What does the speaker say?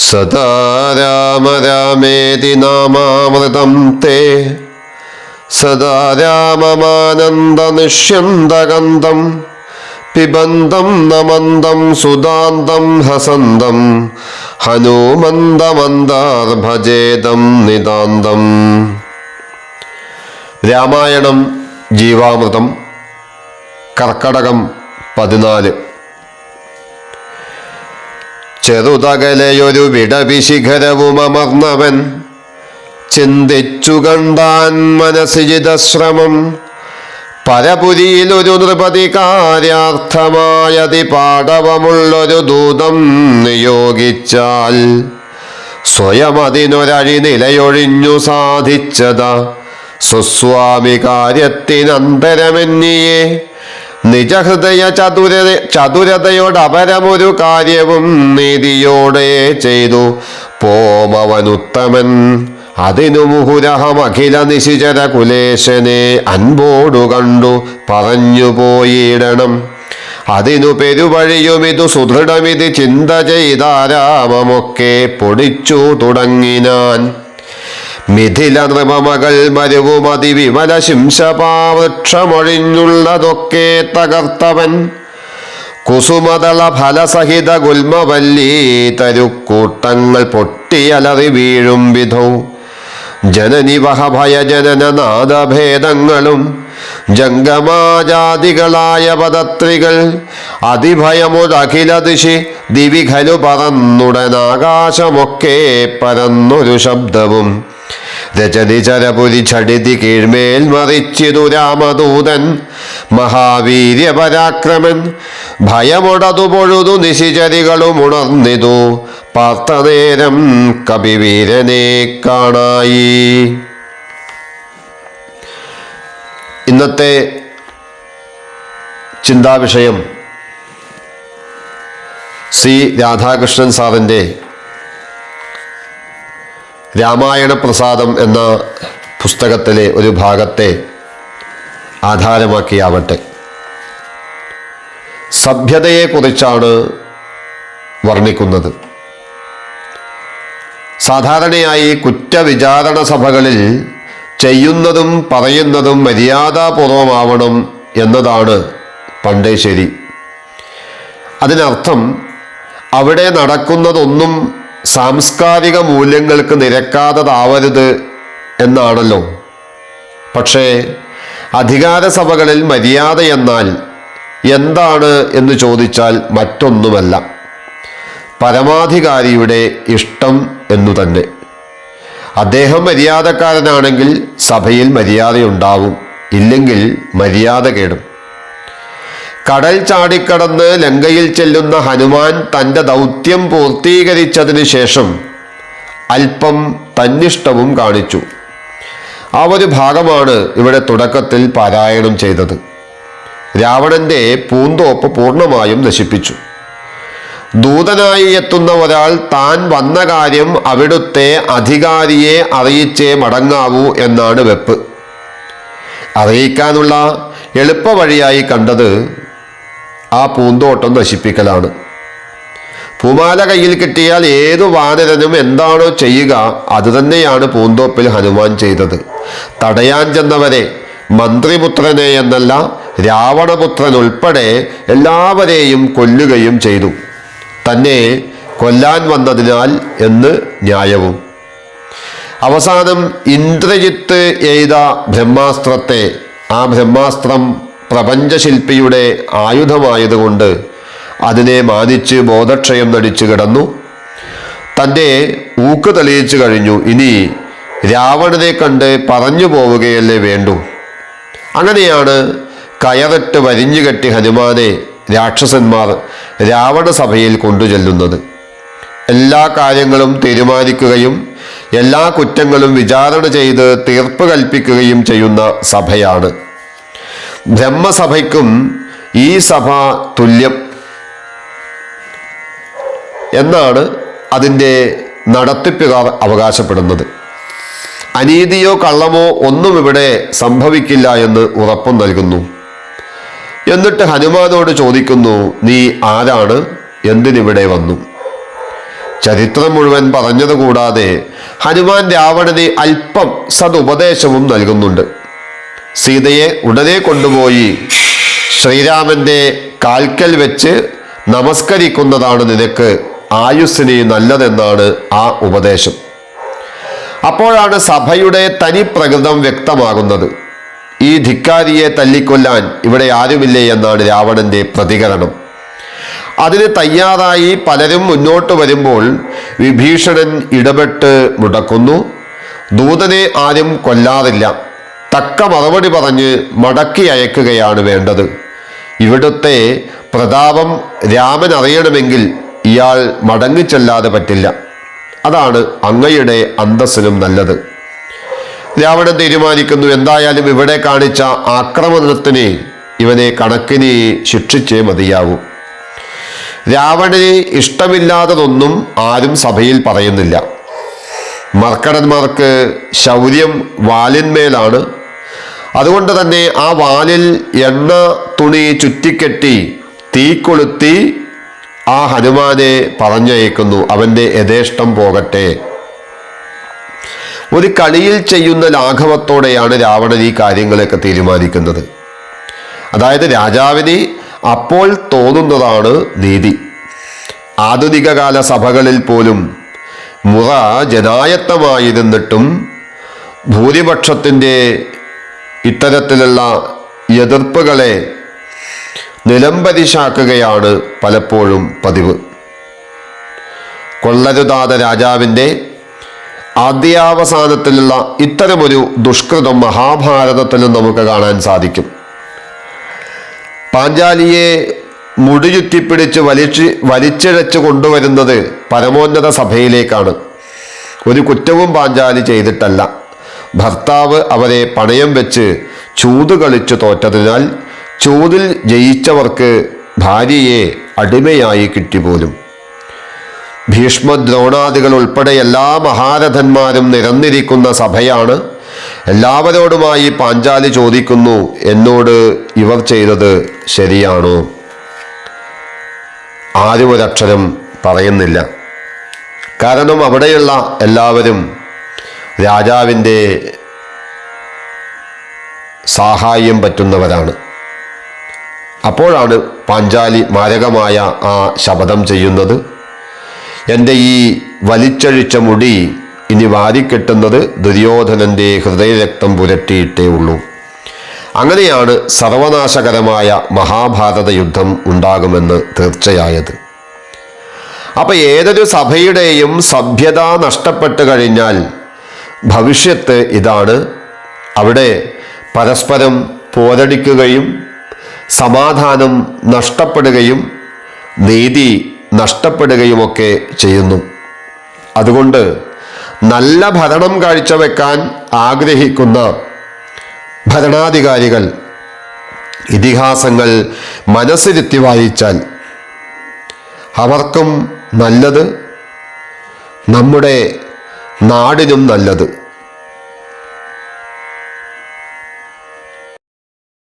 സദാ രാമ രാമേതി നാമാമൃതം തേ സദാ രാമമാനന്ദനിഷ്യന്തകന്തം പിബന്തം നമന്തം സുദാന്തം ഹസന്തം ഹനുമന്തമന്ദാർഭജേദം നിതാന്തം. രാമായണം ജീവാമൃതം കർക്കടകം 14. ചെറുതകലയൊരു വിടവിശിഖരവുമർന്നവൻ ചിന്തിച്ചു കണ്ടാൻ മനസ്സിജിതശ്രമം. പരപുരിയിലൊരു നൃപതി കാര്യാർത്ഥമായതി പാടവമുള്ളൊരു ദൂതം നിയോഗിച്ചാൽ സ്വയം അതിനൊരഴി നിലയൊഴിഞ്ഞു സാധിച്ചത സ്വസ്വാമി കാര്യത്തിനന്തരമെന്നിയെ. നിജഹൃദയ ചതുരതയോടപരമൊരു കാര്യവും നീതിയോടെ ചെയ്തു പോമവനുത്തമൻ. അതിനു മുഹുരഹമഖില നിശിചര കുലേശനെ അൻപോടു കണ്ടു പറഞ്ഞു പോയിടണം. അതിനു പെരുവഴിയുമിതു സുദൃഢമിതി ചിന്ത ചെയ്താരാമമൊക്കെ പൊടിച്ചു തുടങ്ങിനാൻ. മിഥില നൃപമകൾ മരുവുമതി വിമല ശിംശപാവൃക്ഷമൊഴിഞ്ഞുള്ളതൊക്കെ തകർത്തവൻ. കുസുമതള ഫലസഹിത ഗുൽമവല്ലീ തരുക്കൂട്ടങ്ങൾ പൊട്ടിയലറി വീഴും വിധൗ. ജനനിവഹ ഭയജനനനാദഭേദങ്ങളും ജംഗമാജാതികളായ പദത്രികൾ അതിഭയമൊരഖില ദിശി ദിവിഖലു പറന്നുടനാകാശമൊക്കെ പരന്നൊരു ശബ്ദവും. രചനിചരപുരി ഛടിതി കീഴ്മേൽ മറിച്ചിതു രാമദൂതൻ മഹാവീര്യപരാക്രമൻ. ഭയമൊടതു പൊഴുതു നിശിചരികളും ഉണർന്നിതു പാർത്തനേരം കപിവീരനെ കാണായി. ഇന്നത്തെ ചിന്താവിഷയം സി രാധാകൃഷ്ണൻ സാറിൻ്റെ രാമായണ പ്രസാദം എന്ന പുസ്തകത്തിലെ ഒരു ഭാഗത്തെ ആധാരമാക്കിയാവട്ടെ. സഭ്യതയെക്കുറിച്ചാണ് വർണ്ണിക്കുന്നത്. സാധാരണയായി കുറ്റവിചാരണ സഭകളിൽ ചെയ്യുന്നതും പറയുന്നതും മര്യാദാപൂർവമാവണം എന്നതാണ് പണ്ടേ ശരി. അതിനർത്ഥം അവിടെ നടക്കുന്നതൊന്നും സാംസ്കാരിക മൂല്യങ്ങൾക്ക് നിരക്കാത്തതാവരുത് എന്നാണല്ലോ. പക്ഷേ അധികാരസഭകളിൽ മര്യാദ എന്നാൽ എന്താണ് എന്ന് ചോദിച്ചാൽ മറ്റൊന്നുമല്ല, പരമാധികാരിയുടെ ഇഷ്ടം എന്നു തന്നെ. അദ്ദേഹം മര്യാദക്കാരനാണെങ്കിൽ സഭയിൽ മര്യാദയുണ്ടാവും, ഇല്ലെങ്കിൽ മര്യാദ കേടും. കടൽ ചാടിക്കടന്ന് ലങ്കയിൽ ചെല്ലുന്ന ഹനുമാൻ തൻ്റെ ദൗത്യം പൂർത്തീകരിച്ചതിന് ശേഷം അല്പം തന്നിഷ്ടവും കാണിച്ചു. ആ ഒരു ഭാഗമാണ് ഇവിടെ തുടക്കത്തിൽ പാരായണം ചെയ്തത്. രാവണന്റെ പൂന്തോപ്പ് പൂർണ്ണമായും നശിപ്പിച്ചു. ദൂതനായി എത്തുന്ന ഒരാൾ താൻ വന്ന കാര്യം അവിടുത്തെ അധികാരിയെ അറിയിച്ചേ മടങ്ങാവൂ എന്നാണ് വെപ്പ്. അറിയിക്കാനുള്ള എളുപ്പ വഴിയായി കണ്ടത് ആ പൂന്തോട്ടം നശിപ്പിക്കലാണ്. പൂമാല കയ്യിൽ കിട്ടിയാൽ ഏതു വാനരനും എന്താണോ ചെയ്യുക അതുതന്നെയാണ് പൂന്തോപ്പിൽ ഹനുമാൻ ചെയ്തത്. തടയാൻ ചെന്നവരെ, മന്ത്രിപുത്രനെ എന്നല്ല രാവണപുത്രൻ ഉൾപ്പെടെ എല്ലാവരെയും കൊല്ലുകയും ചെയ്തു. തന്നെ കൊല്ലാൻ വന്നതിനാൽ എന്ന് ന്യായവും. അവസാനം ഇന്ദ്രജിത്ത് എയ്ത ബ്രഹ്മാസ്ത്രത്തെ, ആ ബ്രഹ്മാസ്ത്രം പ്രപഞ്ചശില്പിയുടെ ആയുധമായതുകൊണ്ട് അതിനെ മാനിച്ച് ബോധക്ഷയം നടിച്ചു കിടന്നു. തൻ്റെ ഊക്ക് തെളിയിച്ചു കഴിഞ്ഞു. ഇനി രാവണനെ കണ്ട് പറഞ്ഞു പോവുകയല്ലേ വേണ്ടു. അങ്ങനെയാണ് കയറിട്ട് വരിഞ്ഞുകെട്ടി ഹനുമാനെ രാക്ഷസന്മാർ രാവണസഭയിൽ കൊണ്ടുചെല്ലുന്നത്. എല്ലാ കാര്യങ്ങളും തീരുമാനിക്കുകയും എല്ലാ കുറ്റങ്ങളും വിചാരണ ചെയ്ത് തീർപ്പ് കൽപ്പിക്കുകയും ചെയ്യുന്ന സഭയാണ്. ബ്രഹ്മസഭയ്ക്കും ഈ സഭ തുല്യം എന്നാണ് അതിൻ്റെ നടത്തിപ്പുകാർ അവകാശപ്പെടുന്നത്. അനീതിയോ കള്ളമോ ഒന്നും ഇവിടെ സംഭവിക്കില്ല എന്ന് ഉറപ്പും നൽകുന്നു. എന്നിട്ട് ഹനുമാനോട് ചോദിക്കുന്നു, നീ ആരാണ്, എന്തിനിവിടെ വന്നു? ചരിത്രം മുഴുവൻ പറഞ്ഞതുകൂടാതെ ഹനുമാൻ രാവണന് അല്പം സതുപദേശവും നൽകുന്നുണ്ട്. സീതയെ ഉടനെ കൊണ്ടുപോയി ശ്രീരാമന്റെ കാൽക്കൽ വെച്ച് നമസ്കരിക്കുന്നതാണ് നിനക്ക് ആയുസ്സിന് നല്ലതെന്നാണ് ആ ഉപദേശം. അപ്പോഴാണ് സഭയുടെ തനി പ്രകൃതം വ്യക്തമാകുന്നത്. ഈ ധിക്കാരിയെ തല്ലിക്കൊല്ലാൻ ഇവിടെ ആരുമില്ലേ എന്നാണ് രാവണന്റെ പ്രതികരണം. അതിന് തയ്യാറായി പലരും മുന്നോട്ട് വരുമ്പോൾ വിഭീഷണൻ ഇടപെട്ട് മുടക്കുന്നു. ദൂതനെ ആരും കൊല്ലാറില്ല, തക്ക മറുപടി പറഞ്ഞ് മടക്കി അയക്കുകയാണ് വേണ്ടത്. ഇവിടുത്തെ പ്രതാപം രാമൻ അറിയണമെങ്കിൽ ഇയാൾ മടങ്ങിച്ചെല്ലാതെ പറ്റില്ല. അതാണ് അങ്ങയുടെ അന്തസ്സിനും നല്ലത്. രാവണൻ തീരുമാനിക്കുന്നു, എന്തായാലും ഇവിടെ കാണിച്ച ആക്രമണത്തിന് ഇവനെ കണക്കിന് ശിക്ഷിച്ചേ മതിയാവൂ. രാവണന് ഇഷ്ടമില്ലാത്തതൊന്നും ആരും സഭയിൽ പറയുന്നില്ല. മർക്കടന്മാർക്ക് ശൗര്യം വാലിന്മേലാണ്. അതുകൊണ്ട് തന്നെ ആ വാലിൽ എണ്ണ തുണി ചുറ്റിക്കെട്ടി തീ കൊളുത്തി ആ ഹനുമാനെ പറഞ്ഞയക്കുന്നു. അവൻ്റെ യഥേഷ്ടം പോകട്ടെ. ഒരു കളിയിൽ ചെയ്യുന്ന ലാഘവത്തോടെയാണ് രാവണൻ ഈ കാര്യങ്ങളൊക്കെ തീരുമാനിക്കുന്നത്. അതായത് രാജാവിന് അപ്പോൾ തോന്നുന്നതാണ് നീതി. ആധുനിക കാല സഭകളിൽ പോലും മുറ ജനായത്തമായിരുന്നിട്ടും ഭൂരിപക്ഷത്തിൻ്റെ ഇത്തരത്തിലുള്ള എതിർപ്പുകളെ നിലംപരിശാക്കുകയാണ് പലപ്പോഴും പതിവ്. കൊള്ളരുതാത രാജാവിൻ്റെ ആദ്യാവസാനത്തിലുള്ള ഇത്തരമൊരു ദുഷ്കൃതം മഹാഭാരതത്തിലും നമുക്ക് കാണാൻ സാധിക്കും. പാഞ്ചാലിയെ മുടിചുറ്റിപ്പിടിച്ച് വലിച്ചിഴച്ച് കൊണ്ടുവരുന്നത് പരമോന്നത സഭയിലേക്കാണ്. ഒരു കുറ്റവും പാഞ്ചാലി ചെയ്തിട്ടല്ല. ഭർത്താവ് അവരെ പണയം വെച്ച് ചൂത് കളിച്ചു തോറ്റതിനാൽ ചൂതിൽ ജയിച്ചവർക്ക് ഭാര്യയെ അടിമയായി കിട്ടിപ്പോലും. ഭീഷ്മദ്രോണാദികൾ ഉൾപ്പെടെ എല്ലാ മഹാരഥന്മാരും നിരന്നിരിക്കുന്ന സഭയാണ്. എല്ലാവരോടുമായി പാഞ്ചാലി ചോദിക്കുന്നു, എന്നോട് ഇവർ ചെയ്തത് ശരിയാണോ? ആരും ഒരക്ഷരം പറയുന്നില്ല. കാരണം അവിടെയുള്ള എല്ലാവരും രാജാവിൻ്റെ സാഹായം പറ്റുന്നവരാണ്. അപ്പോഴാണ് പാഞ്ചാലി മാരകമായ ആ ശപഥം ചെയ്യുന്നത്. എൻ്റെ ഈ വലിച്ചഴിച്ച മുടി ഇനി വാരിക്കെട്ടുന്നത് ദുര്യോധനൻ്റെ ഹൃദയരക്തം പുരട്ടിയിട്ടേ ഉള്ളൂ. അങ്ങനെയാണ് സർവനാശകരമായ മഹാഭാരത യുദ്ധം ഉണ്ടാകുമെന്ന് തീർച്ചയായത്. അപ്പം ഏതൊരു സഭയുടെയും സഭ്യത നഷ്ടപ്പെട്ടു കഴിഞ്ഞാൽ ഭവിഷ്യത്ത് ഇതാണ്. അവിടെ പരസ്പരം പോരടിക്കുകയും സമാധാനം നഷ്ടപ്പെടുകയും നീതി നഷ്ടപ്പെടുകയുമൊക്കെ ചെയ്യുന്നു. അതുകൊണ്ട് നല്ല ഭരണം കാഴ്ചവെക്കാൻ ആഗ്രഹിക്കുന്ന ഭരണാധികാരികൾ ഇതിഹാസങ്ങൾ മനസ്സിരുത്തി വായിച്ചാൽ അവർക്കും നല്ലത്, നമ്മുടെ നാടിനും നല്ലത്.